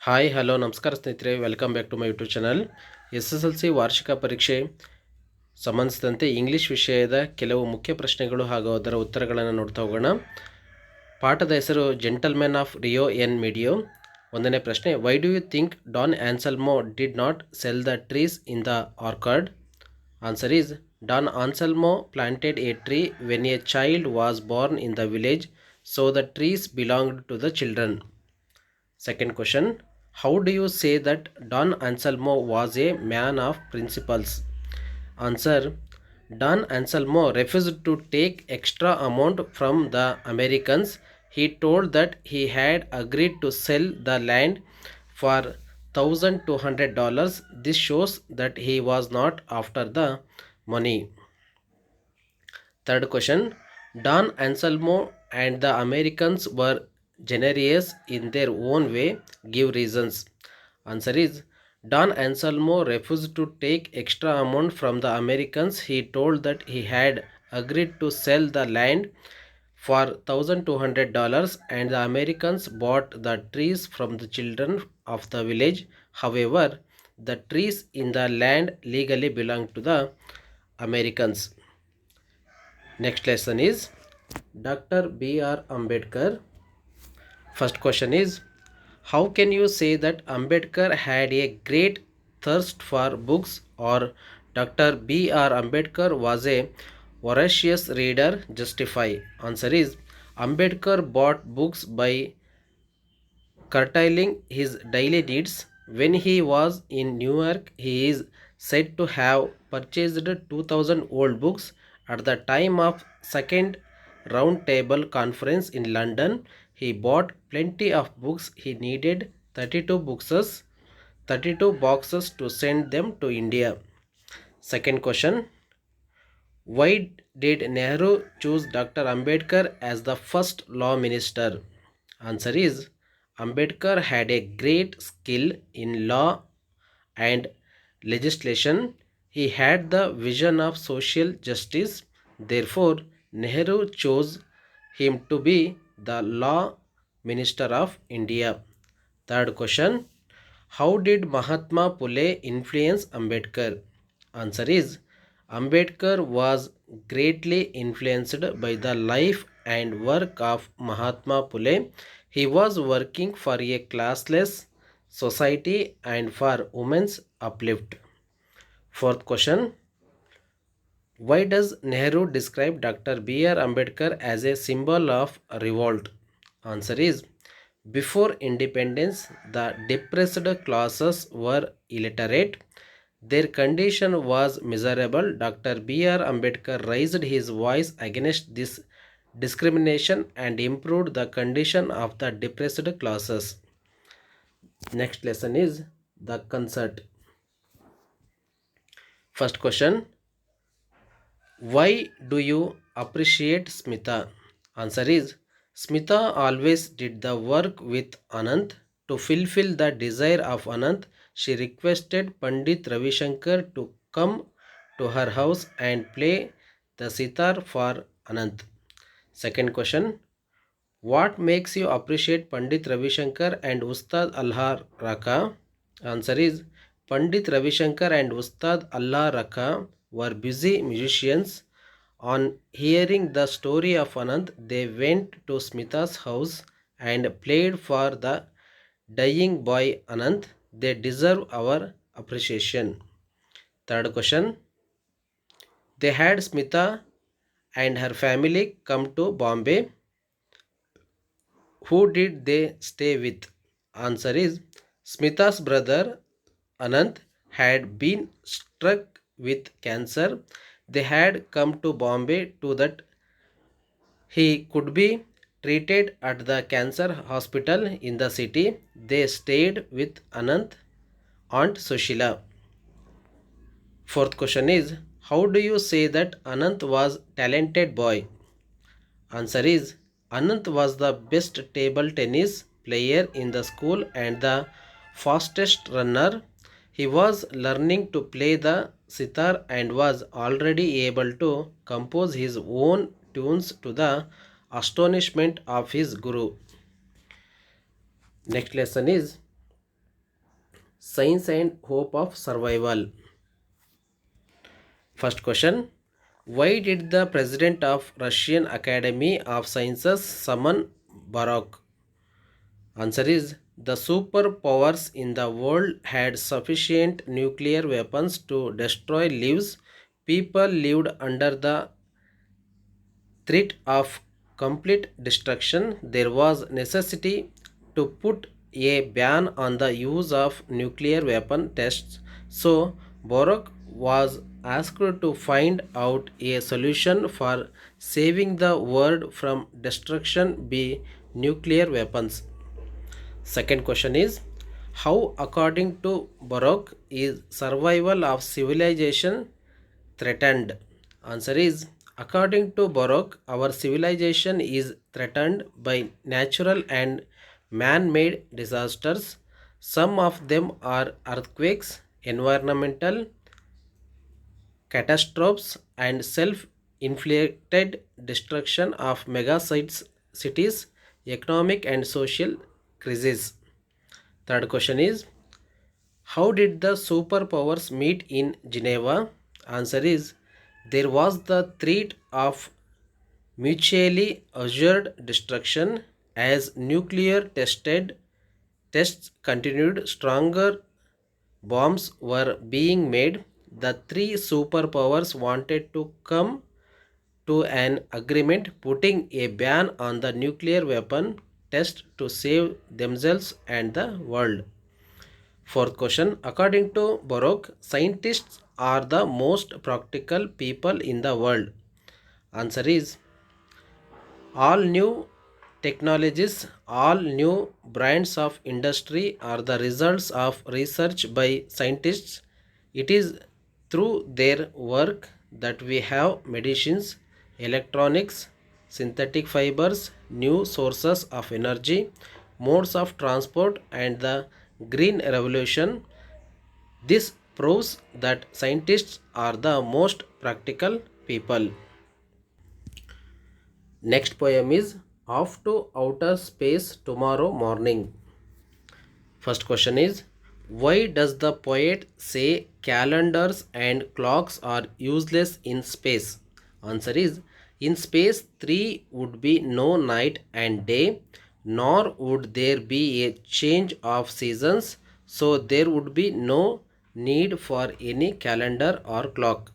Hi hello ನಮಸ್ಕಾರ ಸ್ನೇಹಿತರೆ, welcome back to my YouTube channel. SSLC ವಾರ್ಷಿಕ ಪರೀಕ್ಷೆ ಸಂಬಂಧಿಸಿದಂತೆ ಇಂಗ್ಲೀಷ್ ವಿಷಯದ ಕೆಲವು ಮುಖ್ಯ ಪ್ರಶ್ನೆಗಳು ಹಾಗೂ ಅದರ ಉತ್ತರಗಳನ್ನು ನೋಡ್ತಾ ಹೋಗೋಣ. ಪಾಠದ ಹೆಸರು gentlemen of Rio en Medio. ಒಂದನೇ ಪ್ರಶ್ನೆ, why do you think Don Anselmo did not sell the trees in the orchard? Answer is, Don Anselmo planted a tree when a child was born in the village, so the trees belonged to the children. Second question, how do you say that Don Anselmo was a man of principles? Answer, Don Anselmo refused to take extra amount from the Americans. He told that he had agreed to sell the land for $1,200. This shows that he was not after the money. Third question, Don Anselmo and the Americans were generous in their own way. Give reasons. Answer is, Don Anselmo refused to take extra amount from the Americans. He told that he had agreed to sell the land for $1,200 and the Americans bought the trees from the children of the village. However, the trees in the land legally belonged to the Americans. Next lesson is Dr. B.R. Ambedkar. First question is, how can you say that Ambedkar had a great thirst for books, or Dr. B.R. Ambedkar was a voracious reader? Justify. Answer is, Ambedkar bought books by curtailing his daily needs. When he was in New York, he is said to have purchased 2,000 old books. At the time of second round table conference in London, he bought plenty of books. He needed 32 boxes to send them to India. Second question, why did Nehru choose Dr. Ambedkar as the first law minister? Answer is, Ambedkar had a great skill in law and legislation. He had the vision of social justice. Therefore, Nehru chose him to be the law minister of India. Third question, how did Mahatma Phule influence Ambedkar? Answer is, Ambedkar was greatly influenced by the life and work of Mahatma Phule. He was working for a classless society and for women's uplift. Fourth question, why does Nehru describe Dr. B.R. Ambedkar as a symbol of revolt? Answer is, before independence, the depressed classes were illiterate. Their condition was miserable. Dr. B.R. Ambedkar raised his voice against this discrimination and improved the condition of the depressed classes. Next lesson is the concert. First question, why do you appreciate Smita? Answer is, Smita always did the work with Anant. To fulfill the desire of Anant, she requested Pandit Ravi Shankar to come to her house and play the sitar for Anant. Second question, what makes you appreciate Pandit Ravi Shankar and Ustad Allah Raka? Answer is, Pandit Ravi Shankar and Ustad Allah Raka were busy musicians. On hearing the story of Anant, they went to Smita's house and played for the dying boy Anant. They deserve our appreciation. Third question, they had Smita and her family come to Bombay. Who did they stay with? Answer is, Smita's brother Anant had been struck with cancer. They had come to Bombay to that he could be treated at the cancer hospital in the city. They stayed with Anant, Aunt Sushila. Fourth question is, how do you say that Anant was talented boy? Answer is, Anant was the best table tennis player in the school and the fastest runner. He was learning to play the sitar and was already able to compose his own tunes to the astonishment of his guru. Next lesson is Science and hope of survival. First question. Why did the president of Russian Academy of Sciences summon Barak? Answer is the superpowers in the world had sufficient nuclear weapons to destroy lives. People lived under the threat of complete destruction. There was necessity to put a ban on the use of nuclear weapon tests. So Barak was asked to find out a solution for saving the world from destruction by nuclear weapons. Second question is how, according to Barak, is survival of civilization threatened? Answer is according to Barak, our civilization is threatened by natural and man made disasters. Some of them are earthquakes, environmental catastrophes, and self inflicted destruction of mega cities, economic and social crises. Third question is how did the superpowers meet in Geneva? Answer is there was the threat of mutually assured destruction as nuclear tests continued. Stronger bombs were being made. The three superpowers wanted to come to an agreement putting a ban on the nuclear weapon test to save themselves and the world. Fourth question. According to Baruch, scientists are the most practical people in the world. Answer is all new technologies, all new brands of industry are the results of research by scientists. It is through their work that we have medicines, electronics, synthetic fibers, new sources of energy, modes of transport, and the green revolution. This proves that scientists are the most practical people. Next poem is Off to Outer Space Tomorrow Morning. First question is why does the poet say calendars and clocks are useless in space? Answer is in space 3 would be no night and day, nor would there be a change of seasons, so there would be no need for any calendar or clock.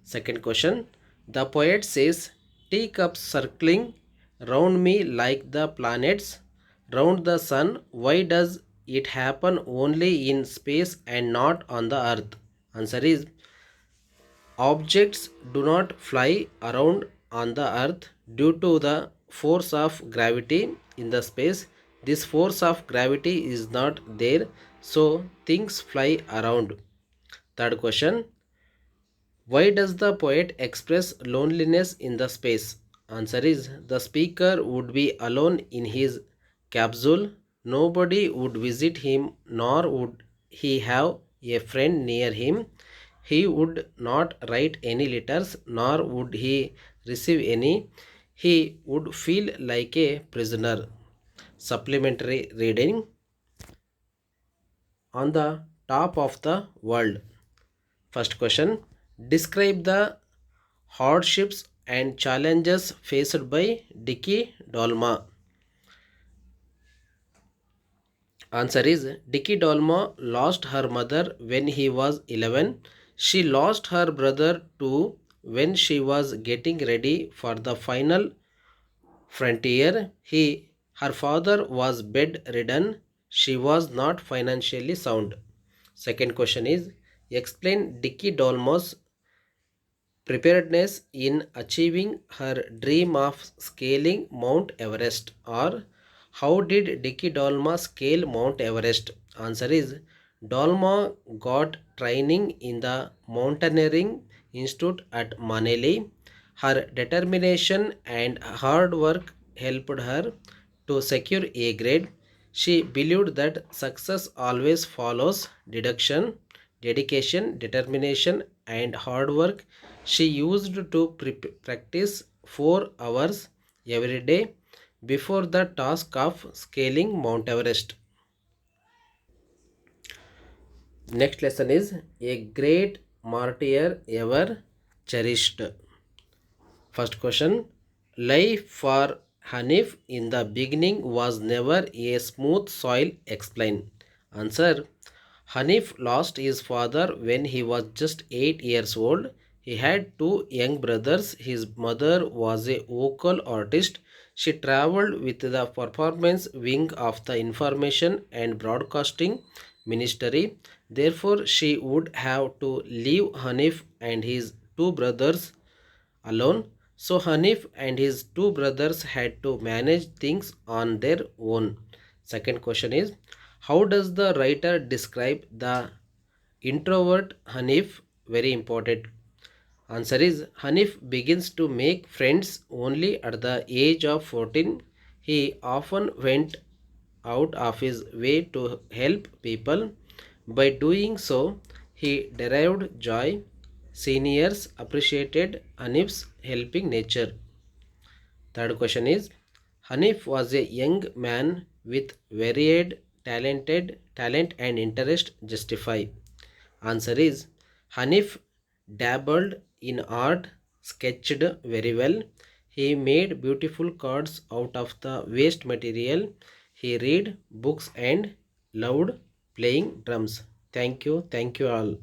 Second question. The poet says teacups circling round me like the planets round the sun. Why does it happen only in space and not on the earth? Answer is objects do not fly around on the earth due to the force of gravity in the space. This force of gravity is not there, so things fly around. Third question. Why does the poet express loneliness in the space? Answer is the speaker would be alone in his capsule. Nobody would visit him, nor would he have a friend near him. He would not write any letters, nor would he receive any. He would feel like a prisoner. Supplementary reading on the top of the world. First question. Describe the hardships and challenges faced by Dicky Dolma. Answer is Dicky Dolma lost her mother when he was 11. She lost her brother too when she was getting ready for the final frontier. Her father was bedridden. She was not financially sound. Second question is explain Dicky Dolma's preparedness in achieving her dream of scaling Mount Everest, or how did Dicky Dolma scale Mount Everest? Answer is Dolma got training in the Mountaineering Institute at Manali. Her determination and hard work helped her to secure A grade. She believed that success always follows deduction, dedication, determination, and hard work. She used to practice 4 hours every day before the task of scaling Mount Everest. Next lesson is a great martyr ever cherished. First question. Life for Hanif in the beginning was never a smooth soil. Explain. Answer. Hanif lost his father when he was just 8 years old. He had two young brothers. His mother was a vocal artist. She traveled with the performance wing of the Information and Broadcasting Ministry. Therefore, she would have to leave Hanif and his two brothers alone. So Hanif and his two brothers had to manage things on their own. Second question is, how does the writer describe the introvert Hanif? Very important. Answer is, Hanif begins to make friends only at the age of 14. He often went out of his way to help people. By doing so, he derived joy. Seniors appreciated Hanif's helping nature. Third question is, Hanif was a young man with varied talent and interest. Justify. Answer is, Hanif dabbled in art, sketched very well. He made beautiful cards out of the waste material. He read books and loved playing drums. Thank you all.